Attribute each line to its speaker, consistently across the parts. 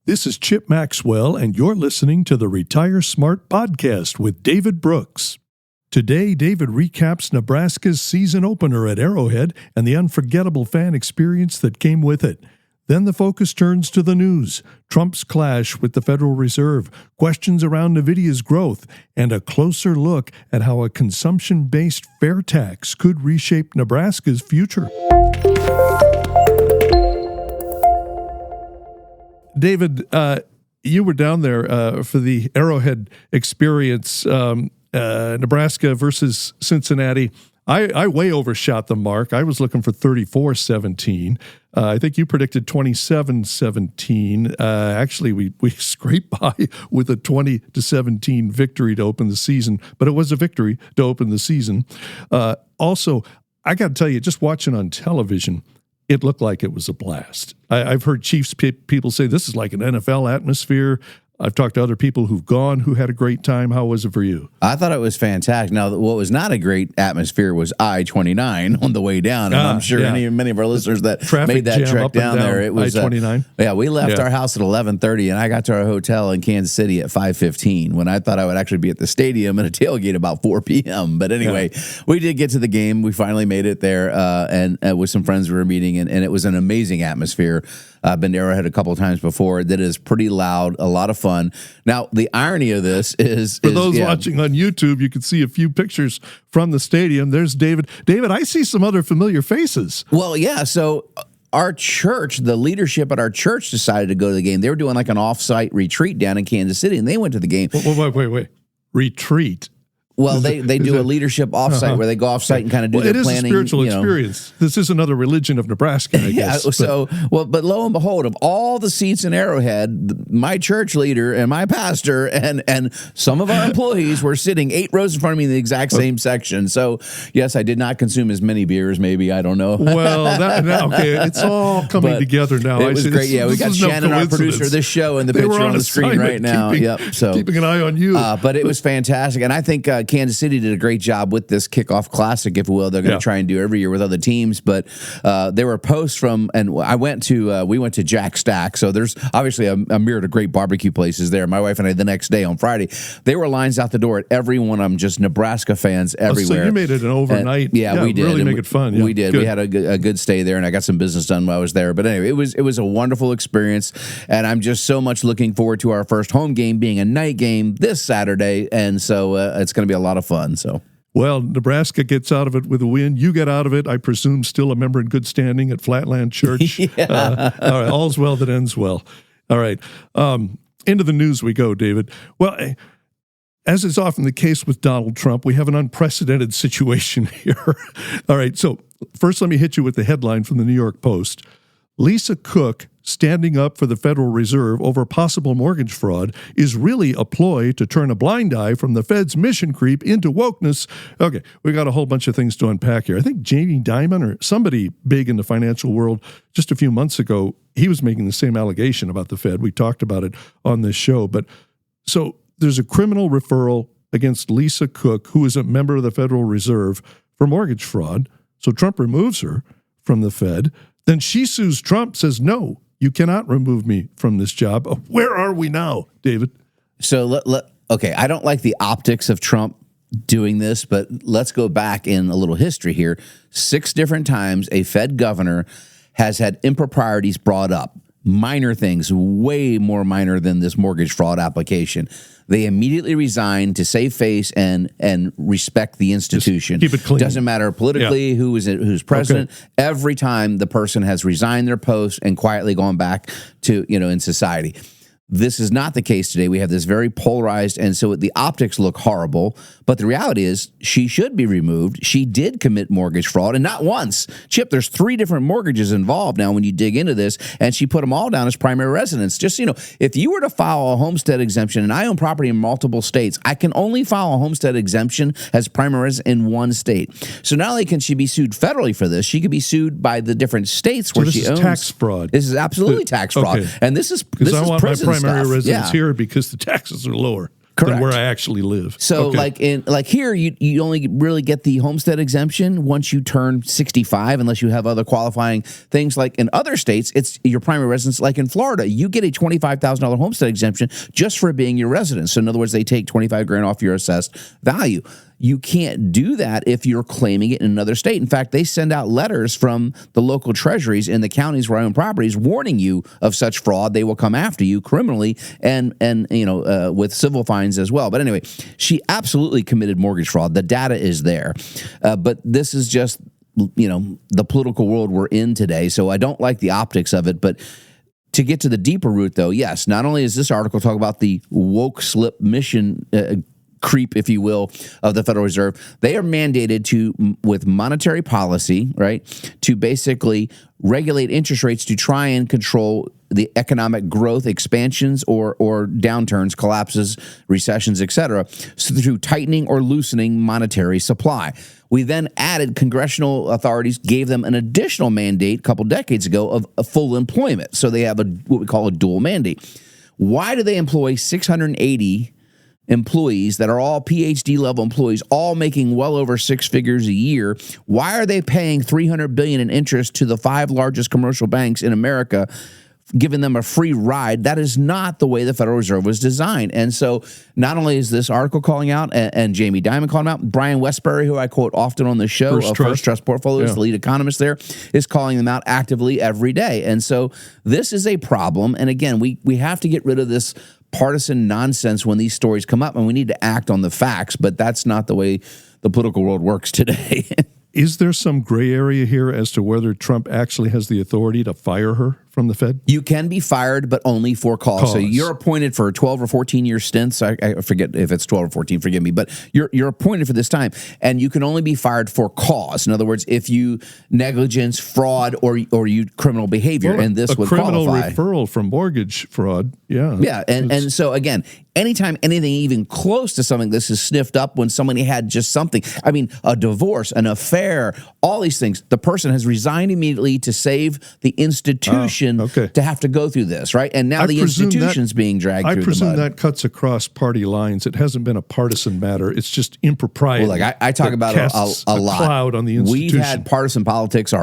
Speaker 1: This is Chip Maxwell, and you're listening to the Retire Smart podcast with David Brooks. Today, David recaps Nebraska's season opener at Arrowhead and the unforgettable fan experience that came with it. Then the focus turns to the news, Trump's clash with the Federal Reserve, questions around NVIDIA's growth, and a closer look at how a consumption-based fair tax could reshape Nebraska's future. David, you were down there for the Arrowhead experience, Nebraska versus Cincinnati. I way overshot the mark. I was looking for 34-17. I think you predicted 27-17. Actually, we scraped by with a 20-17 victory to open the season, but it was a victory to open the season. Also, I got to tell you, just watching on television, it looked like it was a blast. I've heard Chiefs people say this is like an NFL atmosphere. I've talked to other people who've gone who had a great time. How was it for you?
Speaker 2: I thought it was fantastic. Now, what was not a great atmosphere was I-29 on the way down. And I'm sure many of our listeners that made that trek down there. It was
Speaker 1: I-29.
Speaker 2: We left our house at 11:30, and I got to our hotel in Kansas City at 5:15 when I thought I would actually be at the stadium at a tailgate about 4 p.m. But anyway, we did get to the game. We finally made it there, and with some friends we were meeting, and it was an amazing atmosphere. I've been to Arrowhead a couple of times before. That is pretty loud, a lot of fun. Now, the irony of this is...
Speaker 1: For those watching on YouTube, you can see a few pictures from the stadium. There's David. David, I see some other familiar faces.
Speaker 2: Well, yeah, so... Our church, the leadership at our church decided to go to the game. They were doing like an off-site retreat down in Kansas City, and they went to the game.
Speaker 1: Wait. Retreat?
Speaker 2: Well, they do a leadership offsite where they go offsite and kind of do their planning.
Speaker 1: It is a spiritual experience. This is another religion of Nebraska, I guess.
Speaker 2: But lo and behold, of all the seats in Arrowhead, my church leader and my pastor and some of our employees were sitting 8 rows in front of me in the exact same section. So, yes, I did not consume as many beers, maybe. I don't know.
Speaker 1: Well, it's all coming together now.
Speaker 2: It was great. We got Shannon, our producer of this show, and the picture on the screen right now.
Speaker 1: Keeping an eye on you.
Speaker 2: But it was fantastic. And I think Kansas City did a great job with this kickoff classic, if you will. They're going to try and do every year with other teams. But there were posts from, and we went to Jack Stack. So there's obviously a myriad of great barbecue places there. My wife and I, the next day on Friday, there were lines out the door at every one of them, just Nebraska fans everywhere.
Speaker 1: So you made it an overnight.
Speaker 2: And, we did.
Speaker 1: Really make it fun.
Speaker 2: We did. Good. We had a good stay there, and I got some business done while I was there. But anyway, it was a wonderful experience, and I'm just so much looking forward to our first home game being a night game this Saturday, and so it's going to be a lot of fun. So.
Speaker 1: Well, Nebraska gets out of it with a win. You get out of it, I presume, still a member in good standing at Flatland Church. All right, all's well that ends well. All right, into the news we go, David. Well, as is often the case with Donald Trump, we have an unprecedented situation here. All right, so first let me hit you with the headline from the New York Post. Lisa Cook standing up for the Federal Reserve over possible mortgage fraud is really a ploy to turn a blind eye from the Fed's mission creep into wokeness. Okay, we got a whole bunch of things to unpack here. I think Jamie Dimon or somebody big in the financial world just a few months ago, he was making the same allegation about the Fed. We talked about it on this show. But so there's a criminal referral against Lisa Cook, who is a member of the Federal Reserve, for mortgage fraud. So Trump removes her from the Fed. Then she sues Trump, says, no, you cannot remove me from this job. Where are we now, David?
Speaker 2: So, okay, I don't like the optics of Trump doing this, but let's go back in a little history here. 6 different times a Fed governor has had improprieties brought up. Minor things, way more minor than this mortgage fraud application. They immediately resign to save face and respect the institution.
Speaker 1: Just keep it clean.
Speaker 2: Doesn't matter politically who's president. Okay. Every time the person has resigned their post and quietly gone back to in society. This is not the case today. We have this very polarized, and so the optics look horrible. But the reality is she should be removed. She did commit mortgage fraud, and not once. Chip, there's 3 different mortgages involved now when you dig into this, and she put them all down as primary residence. Just, if you were to file a homestead exemption, and I own property in multiple states, I can only file a homestead exemption as primary residence in one state. So not only can she be sued federally for this, she could be sued by the different states where she owns.
Speaker 1: This is tax fraud.
Speaker 2: This is absolutely tax fraud.
Speaker 1: Okay.
Speaker 2: And this is prison
Speaker 1: primary
Speaker 2: stuff.
Speaker 1: residence here because the taxes are lower. than where I actually live.
Speaker 2: So like here, you only really get the homestead exemption once you turn 65, unless you have other qualifying things. Like in other states, it's your primary residence. Like in Florida, you get a $25,000 homestead exemption just for being your residence. So in other words, they take 25 grand off your assessed value. You can't do that if you're claiming it in another state. In fact, they send out letters from the local treasuries in the counties where I own properties warning you of such fraud. They will come after you criminally and with civil fines as well. But anyway, she absolutely committed mortgage fraud. The data is there. But this is just, the political world we're in today. So I don't like the optics of it. But to get to the deeper root, though, yes, not only is this article talk about the woke slip mission creep, if you will, of the Federal Reserve, they are mandated to, with monetary policy, right, to basically regulate interest rates to try and control the economic growth, expansions or downturns, collapses, recessions, etc., so through tightening or loosening monetary supply. We then added congressional authorities, gave them an additional mandate a couple decades ago of full employment. So they have what we call a dual mandate. Why do they employ 680 employees that are all PhD level employees, all making well over six figures a year? Why are they paying $300 billion in interest to the 5 largest commercial banks in America, giving them a free ride? That is not the way the Federal Reserve was designed. And so not only is this article calling out and Jamie Dimon calling out, Brian Westbury, who I quote often on the show, First Trust Portfolios, the lead economist there, is calling them out actively every day. And so this is a problem. And again, we have to get rid of this partisan nonsense when these stories come up, and we need to act on the facts, but that's not the way the political world works today.
Speaker 1: Is there some gray area here as to whether Trump actually has the authority to fire her from the Fed?
Speaker 2: You can be fired, but only for cause. So you're appointed for 12 or 14-year stints. I forget if it's 12 or 14, forgive me, but you're appointed for this time, and you can only be fired for cause. In other words, if you negligence, fraud, or you criminal behavior, and this would qualify.
Speaker 1: A criminal referral from mortgage fraud,
Speaker 2: Yeah, and so again, anytime anything even close to something this is sniffed up when somebody had just something, I mean, a divorce, an affair, all these things, the person has resigned immediately to save the institution to have to go through this, right? And now the institution's being dragged through the mud.
Speaker 1: I presume that cuts across party lines. It hasn't been a partisan matter. It's just impropriety.
Speaker 2: Well, like I talk about a lot.
Speaker 1: Cloud on the institution.
Speaker 2: We've had partisan politics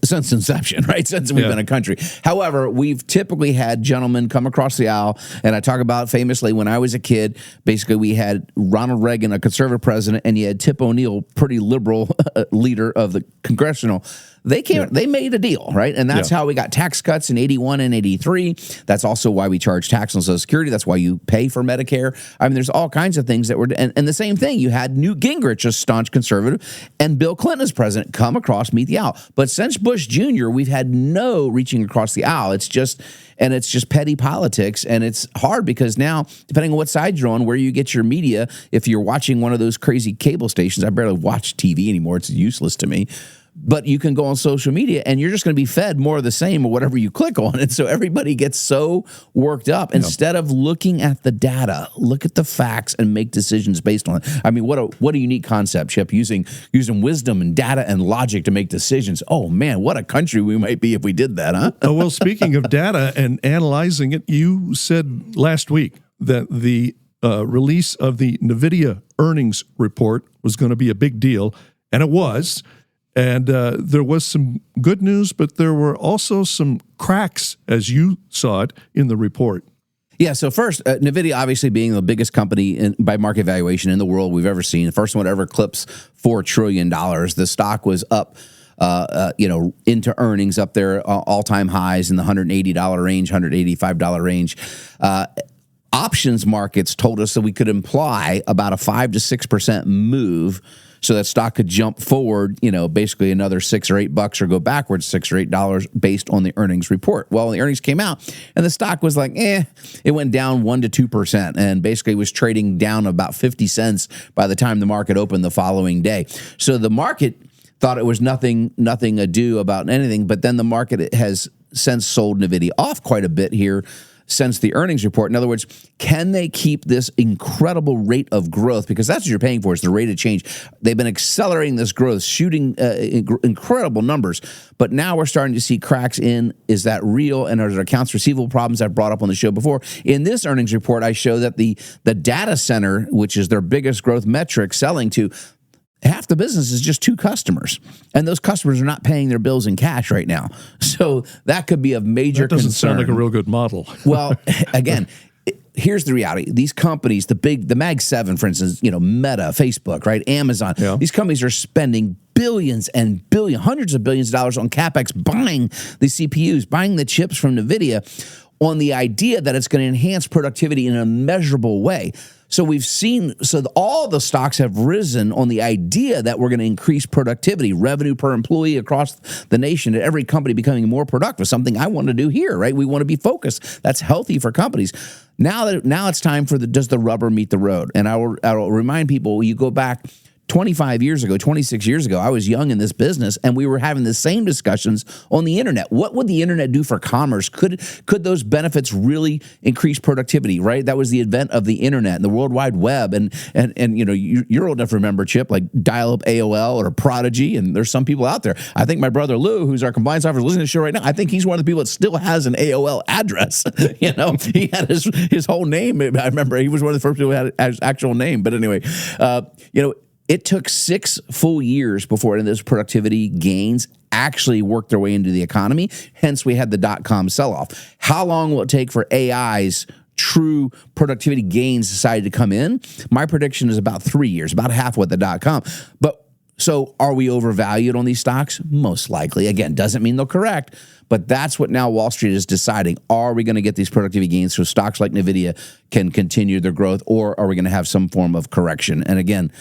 Speaker 2: since inception, right? Since we've been a country. However, we've typically had gentlemen come across the aisle, and I talk about famously when I was a kid, basically we had Ronald Reagan, a conservative president, and you had Tip O'Neill, pretty liberal leader of the congressional. They came. They made a deal, right? And that's how we got tax cuts in 81 and 83. That's also why we charge tax on Social Security. That's why you pay for Medicare. I mean, there's all kinds of things that were, and the same thing. You had Newt Gingrich, a staunch conservative, and Bill Clinton as president, come across, meet the aisle. But since Bush Jr., we've had no reaching across the aisle. It's just petty politics, and it's hard because now, depending on what side you're on, where you get your media, if you're watching one of those crazy cable stations, I barely watch TV anymore. It's useless to me. But you can go on social media and you're just going to be fed more of the same or whatever you click on. And so everybody gets so worked up. Instead of looking at the data, look at the facts and make decisions based on it. I mean, what a unique concept, Chip, using wisdom and data and logic to make decisions. Oh, man, what a country we might be if we did that, huh?
Speaker 1: Well, speaking of data and analyzing it, you said last week that the release of the NVIDIA earnings report was going to be a big deal, and it was. And there was some good news, but there were also some cracks, as you saw it, in the report.
Speaker 2: Yeah, so first, NVIDIA obviously being the biggest company by market valuation in the world we've ever seen, the first one to ever eclipse $4 trillion. The stock was up, into earnings up there, all-time highs in the $180 range, $185 range. Options markets told us that we could imply about a 5 to 6% move, so that stock could jump forward, basically another $6 or $8 or go backwards $6 or $8 based on the earnings report. Well, the earnings came out and the stock was like, it went down 1 to 2% and basically was trading down about 50 cents by the time the market opened the following day. So the market thought it was nothing ado about anything, but then the market has since sold NVIDIA off quite a bit here since the earnings report. In other words, can they keep this incredible rate of growth? Because that's what you're paying for, is the rate of change. They've been accelerating this growth, shooting incredible numbers. But now we're starting to see cracks in, is that real? And are there accounts receivable problems I've brought up on the show before? In this earnings report, I show that the data center, which is their biggest growth metric, selling to, half the business is just 2 customers, and those customers are not paying their bills in cash right now. So that could be of major concern.
Speaker 1: That doesn't sound like a real good model.
Speaker 2: Well, again, here's the reality. These companies, the Mag 7, for instance, Meta, Facebook, right, Amazon, these companies are spending billions and hundreds of billions of dollars on CapEx, buying the CPUs, buying the chips from NVIDIA, on the idea that it's going to enhance productivity in a measurable way. So we've seen, all the stocks have risen on the idea that we're going to increase productivity, revenue per employee across the nation, and every company becoming more productive, something I want to do here, right? We want to be focused. That's healthy for companies. Now it's time for does the rubber meet the road? And I will remind people, you go back 25 years ago, 26 years ago, I was young in this business, and we were having the same discussions on the internet. What would the internet do for commerce? Could those benefits really increase productivity, right? That was the advent of the internet and the World Wide Web. And you're old enough to remember, Chip, like dial-up AOL or Prodigy, and there's some people out there. I think my brother Lou, who's our compliance officer listening to the show right now, I think he's one of the people that still has an AOL address. He had his whole name. I remember he was one of the first people who had his actual name. But anyway, it took 6 full years before those productivity gains actually worked their way into the economy. Hence, we had the dot-com sell-off. How long will it take for AI's true productivity gains decided to come in? My prediction is about 3 years, about half what the dot-com. So are we overvalued on these stocks? Most likely. Again, doesn't mean they'll correct, but that's what now Wall Street is deciding. Are we going to get these productivity gains so stocks like NVIDIA can continue their growth, or are we going to have some form of correction? And again,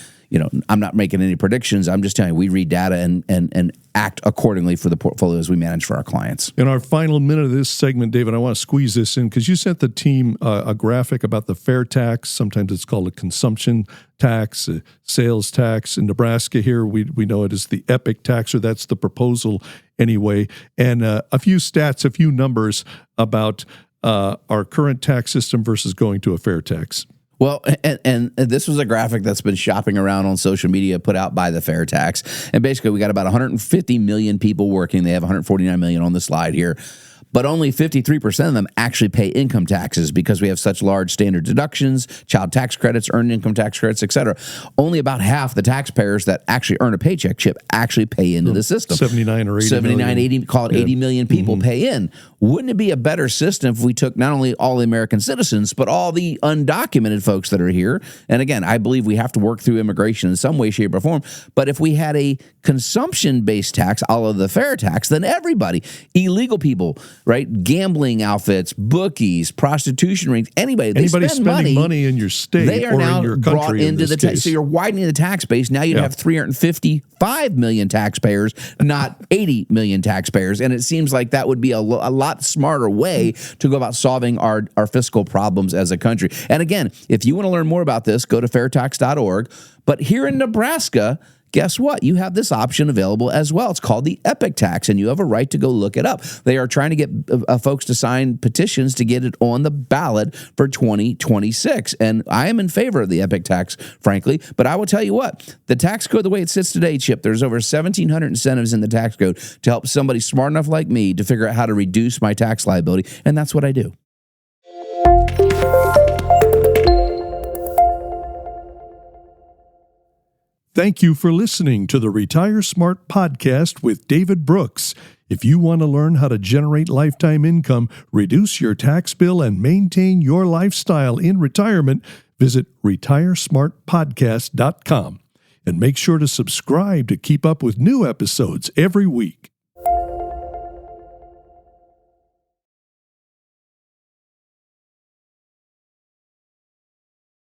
Speaker 2: I'm not making any predictions. I'm just telling you, we read data and act accordingly for the portfolios we manage for our clients.
Speaker 1: In our final minute of this segment, David, I want to squeeze this in because you sent the team a graphic about the fair tax. Sometimes it's called a consumption tax, a sales tax. In Nebraska here, we know it as the epic tax, or that's the proposal anyway. And a few stats, a few numbers about our current tax system versus going to a fair tax.
Speaker 2: Well, and this was a graphic that's been shopping around on social media, put out by the Fair Tax. And basically, we got about 150 million people working. They have 149 million on the slide here. But only 53% of them actually pay income taxes because we have such large standard deductions, child tax credits, earned income tax credits, et cetera. Only about half the taxpayers that actually earn a paycheck, Chip, actually pay into the system.
Speaker 1: 79 or 80
Speaker 2: 79,
Speaker 1: million.
Speaker 2: 80, call it 80 million people pay in. Wouldn't it be a better system if we took not only all the American citizens, but all the undocumented folks that are here? And again, I believe we have to work through immigration in some way, shape, or form. But if we had a consumption-based tax, a la the fair tax, then everybody, illegal people, right, gambling outfits, bookies, prostitution rings, anybody
Speaker 1: spending money in your state,
Speaker 2: they are
Speaker 1: or
Speaker 2: now
Speaker 1: in your country,
Speaker 2: brought into the tax. So you're widening the tax base. Now you'd have 355 million taxpayers, not 80 million taxpayers. And it seems like that would be a lot smarter way to go about solving our fiscal problems as a country. And again, if you want to learn more about this, go to fairtax.org. But here in Nebraska, guess what? You have this option available as well. It's called the Epic Tax, and you have a right to go look it up. They are trying to get folks to sign petitions to get it on the ballot for 2026. And I am in favor of the Epic Tax, frankly. But I will tell you what, the tax code, the way it sits today, Chip, there's over 1,700 incentives in the tax code to help somebody smart enough like me to figure out how to reduce my tax liability. And that's what I do.
Speaker 1: Thank you for listening to the Retire Smart podcast with David Brooks. If you want to learn how to generate lifetime income, reduce your tax bill, and maintain your lifestyle in retirement, visit retiresmartpodcast.com. And make sure to subscribe to keep up with new episodes every week.